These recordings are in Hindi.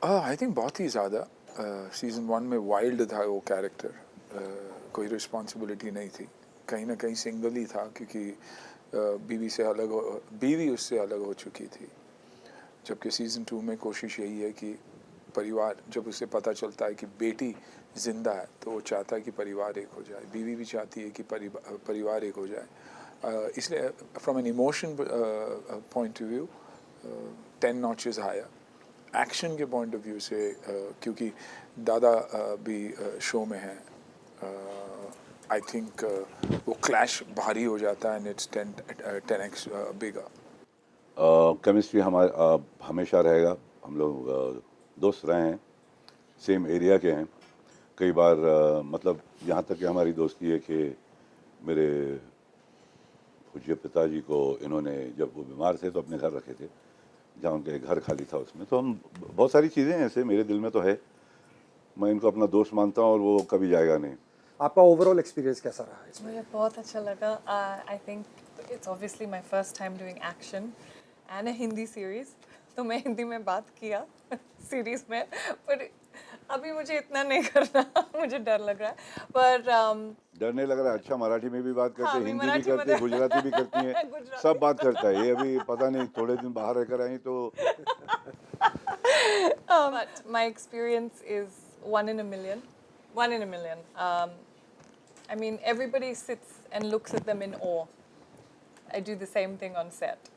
आई थिंक बहुत ही ज़्यादा। सीज़न 1 में वाइल्ड था वो कैरेक्टर, कोई रिस्पॉन्सिबिलिटी नहीं थी, कहीं ना कहीं सिंगल ही था क्योंकि बीवी उससे अलग हो चुकी थी। जबकि सीज़न 2 में कोशिश यही है कि परिवार, जब उसे पता चलता है कि बेटी ज़िंदा है तो वो चाहता है कि परिवार एक हो जाए, बीवी भी चाहती है कि परिवार एक हो जाए। इसलिए from an emotion point of view 10 notches higher. Action के पॉइंट ऑफ व्यू से क्योंकि दादा भी शो में है, आई थिंक वो क्लैश भारी हो जाता है and it's 10x bigger. Chemistry हमारा हमेशा रहेगा। हम लोग दोस्त रहे हैं, सेम एरिया के हैं। कई बार मतलब यहाँ तक कि हमारी दोस्ती है कि मेरे पूज्य पिताजी को इन्होंने, जब वो बीमार थे तो अपने घर रखे थे, जहाँ उनके घर खाली था उसमें। तो हम बहुत सारी चीज़ें ऐसे मेरे दिल में तो है, मैं इनको अपना दोस्त मानता हूँ और वो कभी जाएगा नहीं। आपका ओवरऑल एक्सपीरियंस कैसा रहा इसमें? मुझे बहुत अच्छा लगा। I think it's obviously my first time doing action and a Hindi series, तो मैं हिंदी में बात किया सीरीज में, पर अभी मुझे इतना नहीं करना मुझे डर लग रहा है, पर डर नहीं लग रहा है? अच्छा, मराठी में भी बात करते हाँ, हैं, हिंदी भी करते हैं, गुजराती भी करती हैं, सब बात करता है ये। अभी पता नहीं थोड़े दिन बाहर रहकर आई तो but my experience is one in a million. I mean, everybody sits and looks at them in awe. I do the same thing on set.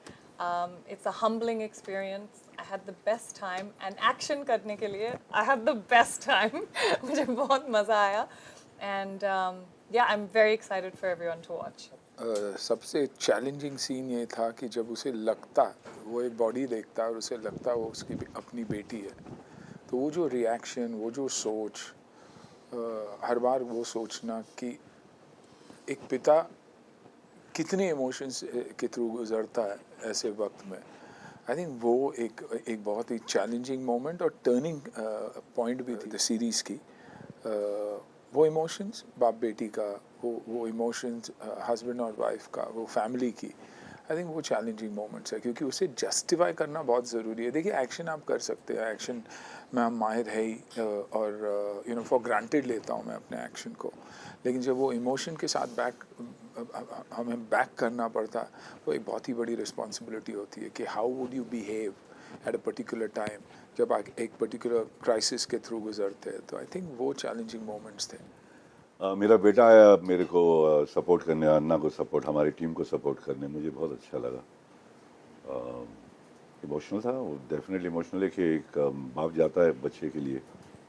It's a humbling experience. I had the best time, and action करने के लिए I had the best time. मुझे बहुत मज़ा आया, and yeah, I'm very excited for everyone to watch. सबसे चैलेंजिंग सीन ये था कि जब उसे लगता, वो एक बॉडी देखता है और उसे लगता है वो उसकी अपनी बेटी है, तो वो जो रिएक्शन, वो जो सोच, हर बार वो सोचना कि एक पिता कितने इमोशंस के थ्रू गुजरता है ऐसे वक्त में, आई थिंक वो एक बहुत ही चैलेंजिंग मोमेंट और टर्निंग पॉइंट भी थी सीरीज़ की। वो इमोशंस बाप बेटी का, वो इमोशंस हस्बैंड और वाइफ का, वो फैमिली की, आई थिंक वो चैलेंजिंग मोमेंट्स है क्योंकि उसे जस्टिफाई करना बहुत ज़रूरी है। देखिए, एक्शन आप कर सकते हैं, एक्शन में हम माहिर है ही, और यू नो फॉर ग्रांटेड लेता हूँ मैं अपने एक्शन को, लेकिन जब वो इमोशन के साथ हमें बैक करना पड़ता है, वो एक बहुत ही बड़ी रिस्पॉन्सिबिलिटी होती है कि how would you behave at a particular time जब आप एक पर्टिकुलर क्राइसिस के थ्रू गुजरते हैं। तो आई थिंक वो चैलेंजिंग मोमेंट्स थे। मेरा बेटा आया मेरे को सपोर्ट करने, अन्ना को सपोर्ट, हमारी टीम को सपोर्ट करने, मुझे बहुत अच्छा लगा। इमोशनल था वो, डेफिनेटली इमोशनल है कि एक बाप जाता है बच्चे के लिए,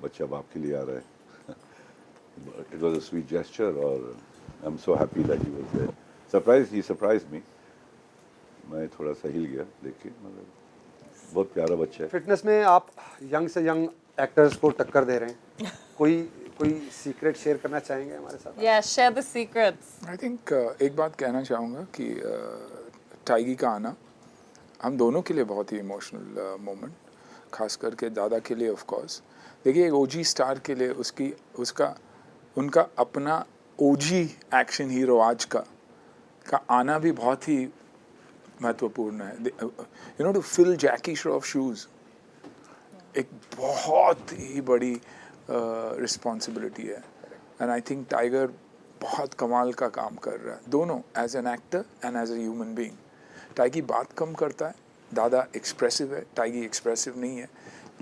बच्चा बाप के लिए आ रहा है। It was a sweet gesture और I am so happy that he was there. He surprised me. मैं थोड़ा सा हिल गया देख के, मतलब बहुत प्यारा बच्चा है। फिटनेस में आप यंग से यंग एक्टर्स को टक्कर दे रहे हैं, कोई सीक्रेट शेयर करना चाहेंगे हमारे साथ? Yeah, share the secrets. I think एक बात कहना चाहूँगा कि टाइगी का आना हम दोनों के लिए बहुत ही इमोशनल मोमेंट, खास करके दादा के लिए ऑफ कोर्स। देखिए, एक ओजी स्टार के लिए उनका अपना ओजी एक्शन हीरो आज का आना भी बहुत ही महत्वपूर्ण है। You know, to fill Jackie Shroff shoes एक बहुत ही बड़ी रिस्पॉन्सिबिलिटी है, एंड आई थिंक टाइगर बहुत कमाल का काम कर रहा है, दोनों as an actor and as a human being. टाइगी बात कम करता है, दादा एक्सप्रेसिव है, टाइगी एक्सप्रेसिव नहीं है,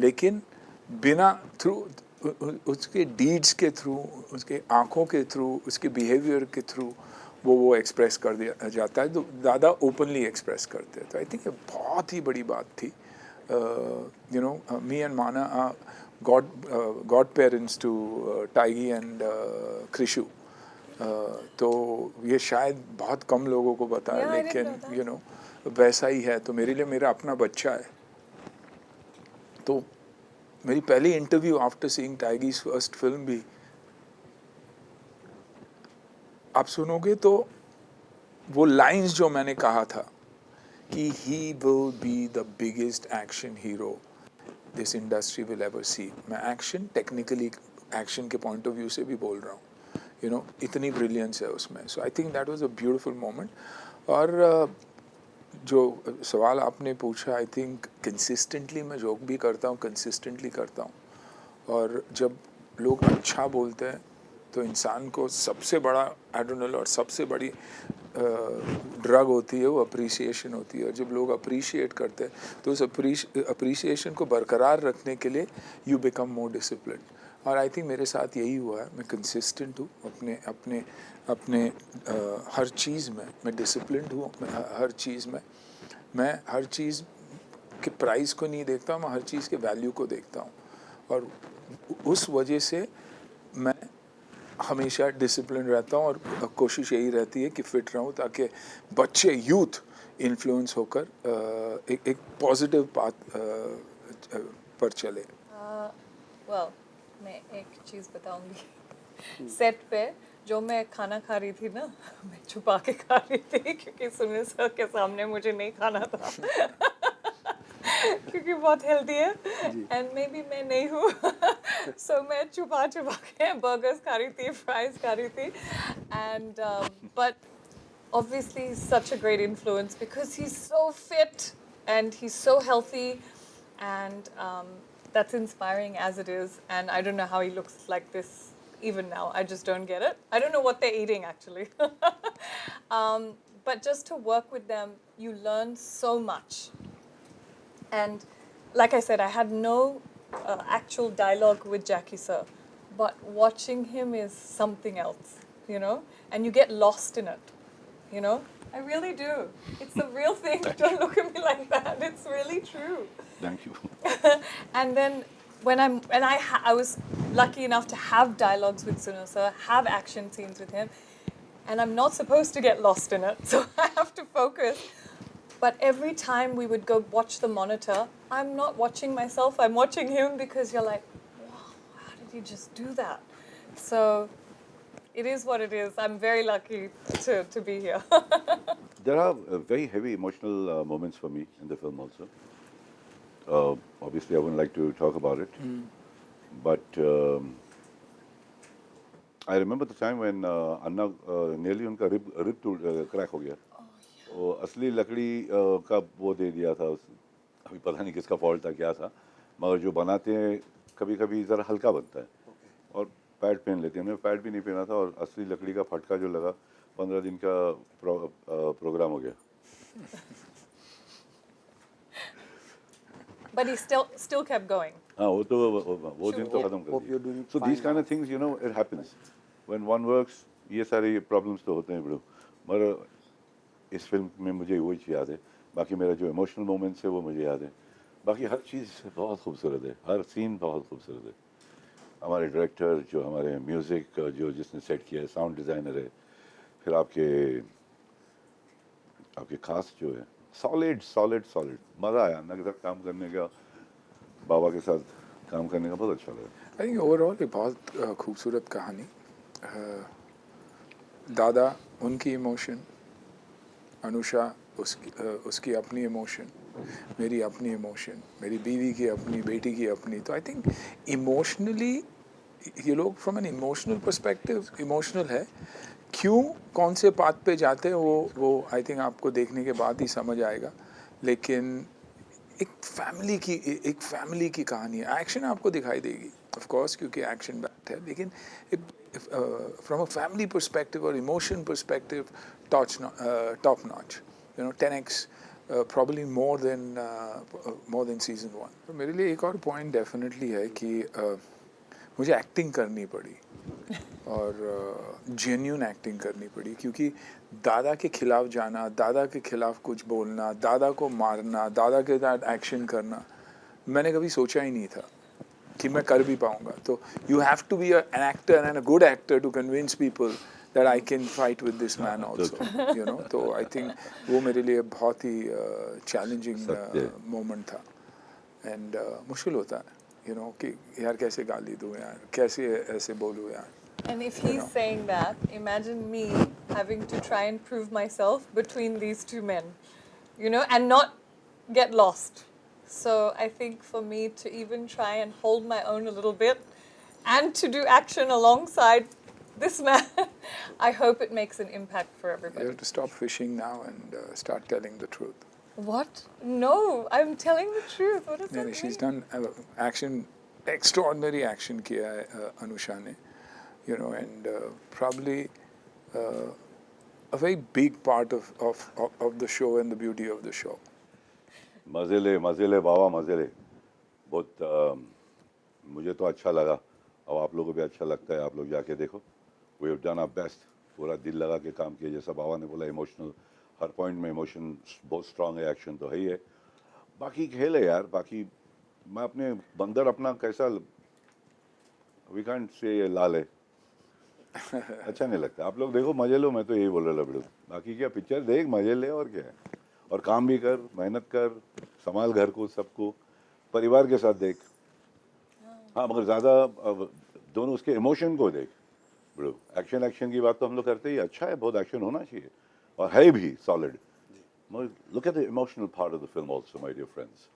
लेकिन बिना थ्रू उसके डीड्स के थ्रू, उसके आँखों के थ्रू, उसके बिहेवियर के थ्रू वो एक्सप्रेस कर दिया जाता है, तो दादा ओपनली एक्सप्रेस करते हैं। तो आई थिंक ये बहुत ही बड़ी बात थी। You know, me and Mana are godparents to Taigi and Krishu. तो ये शायद बहुत कम लोगों को पता है, Yeah, I didn't लेकिन know यू नो वैसा ही है। तो मेरे लिए मेरा अपना बच्चा है। तो मेरी पहली इंटरव्यू आफ्टर सीइंग टाइगीज फर्स्ट फिल्म भी आप सुनोगे तो वो लाइंस जो मैंने कहा था कि he will be the biggest action hero this industry will ever see, मैं एक्शन टेक्निकली एक्शन के पॉइंट ऑफ व्यू से भी बोल रहा हूँ, यू नो इतनी ब्रिलियंस है उसमें। So I think that was a beautiful moment. और जो सवाल आपने पूछा, आई थिंक कंसिस्टेंटली मैं जोक भी करता हूँ, कंसिस्टेंटली करता हूँ, और जब लोग अच्छा बोलते हैं तो इंसान को सबसे बड़ा एड्रेनल और सबसे बड़ी ड्रग होती है वो अप्रिसिएशन होती है, और जब लोग अप्रिशिएट करते हैं तो उस अप्रिसिएशन को बरकरार रखने के लिए यू बिकम मोर डिसिप्लिन। और आई थिंक मेरे साथ यही हुआ है, मैं कंसिस्टेंट हूँ अपने अपने अपने हर चीज़ में, मैं डिसिप्लिन्ड हूँ हर चीज़ में। मैं हर चीज़ के प्राइस को नहीं देखता हूँ, मैं हर चीज़ के वैल्यू को देखता हूँ, और उस वजह से मैं हमेशा डिसिप्लिन रहता हूँ, और कोशिश यही रहती है कि फिट रहूँ ताकि बच्चे यूथ इन्फ्लुएंस होकर एक पॉजिटिव पाथ पर चले। well, मैं एक चीज़ बताऊंगी। सेट पे जो मैं खाना खा रही थी ना, मैं छुपा के खा रही थी क्योंकि सुनील सर के सामने मुझे नहीं खाना था क्योंकि बहुत हेल्दी है एंड मे बी मैं नहीं हूँ सो मैं छुपा छुपा के बर्गर्स खा रही थी, फ्राइज खा रही थी, and but obviously he's such a great influence because he's so fit and he's so healthy, and that's inspiring as it is, and I don't know how he looks like this even now. I just don't get it. I don't know what they're eating actually. But just to work with them, you learn so much. And like I said, I had no actual dialogue with Jackie sir, but watching him is something else, you know, and you get lost in it, you know. I really do. It's the real thing. Don't look at me like that. It's really true. Thank you. And then when I was lucky enough to have dialogues with Sunil sir, have action scenes with him, and I'm not supposed to get lost in it, so I have to focus. But every time we would go watch the monitor, I'm not watching myself, I'm watching him, because you're like, wow, how did he just do that? So it is what it is. I'm very lucky to be here. There are very heavy emotional moments for me in the film also. Obviously, I wouldn't like to talk about it, but I remember the time when Anna nearly उनका rib crack हो गया. वो असली लकड़ी का वो दे दिया था, अभी पता नहीं किसका फॉल्ट था, क्या था, मगर जो बनाते हैं कभी कभी ज़रा हल्का बनता है और पैड पहन लेते हैं। उन्हें पैड भी नहीं पहना था और असली लकड़ी का फटका जो लगा, 15 दिन का प्रोग्राम हो गया। But he still kept going. हाँ, वो दिन तो ख़त्म कर दिया। So these kind of things, you know, it happens when one works. ये सारी प्रॉब्लम्स तो होते हैं बड़ो, मगर इस फिल्म में मुझे वही चीज़ याद है। बाकी मेरा जो इमोशनल मोमेंट्स है वो मुझे याद है। बाकी हर चीज़ बहुत खूबसूरत है, हर सीन बहुत खूबसूरत है। हमारे डायरेक्टर, जो हमारे म्यूज़िक जो जिसने सेट किया है, साउंड डिज़ाइनर है, फिर आपके खास जो है, सॉलिड मज़ा आया नगदा काम करने का, बाबा के साथ काम करने का बहुत अच्छा लगा। आई थिंक ओवरऑल ये बहुत खूबसूरत कहानी। दादा उनकी इमोशन, अनुषा उसकी अपनी इमोशन, मेरी अपनी इमोशन, मेरी बीवी की अपनी, बेटी की अपनी। तो आई थिंक इमोशनली ये लोग from an emotional perspective emotional है। क्यों कौन से पाथ पे जाते हैं वो आई थिंक आपको देखने के बाद ही समझ आएगा। लेकिन एक फैमिली की कहानी है। एक्शन आपको दिखाई देगी ऑफ कोर्स क्योंकि एक्शन बैक्ड है, लेकिन फ्रॉम अ फैमिली पर्सपेक्टिव और emotion perspective top notch, you know, 10x probably more than season 1। तो मेरे लिए एक और पॉइंट डेफिनेटली है कि मुझे एक्टिंग करनी पड़ी और जेन्युइन एक्टिंग करनी पड़ी, क्योंकि दादा के खिलाफ जाना, दादा के खिलाफ कुछ बोलना, दादा को मारना, दादा के साथ एक्शन करना, मैंने कभी सोचा ही नहीं था कि मैं कर भी पाऊंगा। तो you have to be an actor and a good actor to convince people that I can fight with this man also, you know। तो I think वो मेरे लिए बहुत ही challenging moment था, and मुश्किल होता है, you know, कि यार कैसे गाली दूँ यार, कैसे ऐसे बोलूँ यार। And if he's saying that, imagine me having to try and prove myself between these two men, you know, and not get lost. So I think for me to even try and hold my own a little bit and to do action alongside this man, I hope it makes an impact for everybody. You have to stop fishing now and start telling the truth. What? No, I'm telling the truth. What does नहीं that नहीं, she's mean? done action, extraordinary action किया है अनुषा ने, you know, and probably a very big part of the show and the beauty of the show. मज़े ले बाबा मज़े ले, बहुत मुझे तो अच्छा लगा, अब आप लोगों को भी अच्छा लगता है, आप लोग जाके देखो। We have done our best, पूरा दिल लगा के काम किया, जैसा बाबा ने बोला इमोशनल, हर पॉइंट में इमोशन बहुत स्ट्रांग है, एक्शन तो है ही है, बाकी खेल है यार, बाकी मैं अपने बंदर अपना कैसा, वी कांट से लाल है, अच्छा नहीं लगता। आप लोग देखो मजे लो, मैं तो यही बोल रहा लबड़ू, बाकी क्या पिक्चर देख मजे ले और क्या है, और काम भी कर, मेहनत कर, संभाल घर को, सबको परिवार के साथ देख। हाँ मगर ज़्यादा दोनों उसके इमोशन को देख ब्रो, एक्शन की बात तो हम लोग करते ही, अच्छा है, बहुत एक्शन होना चाहिए और है भी solid, look at the emotional part of the film also my dear friends.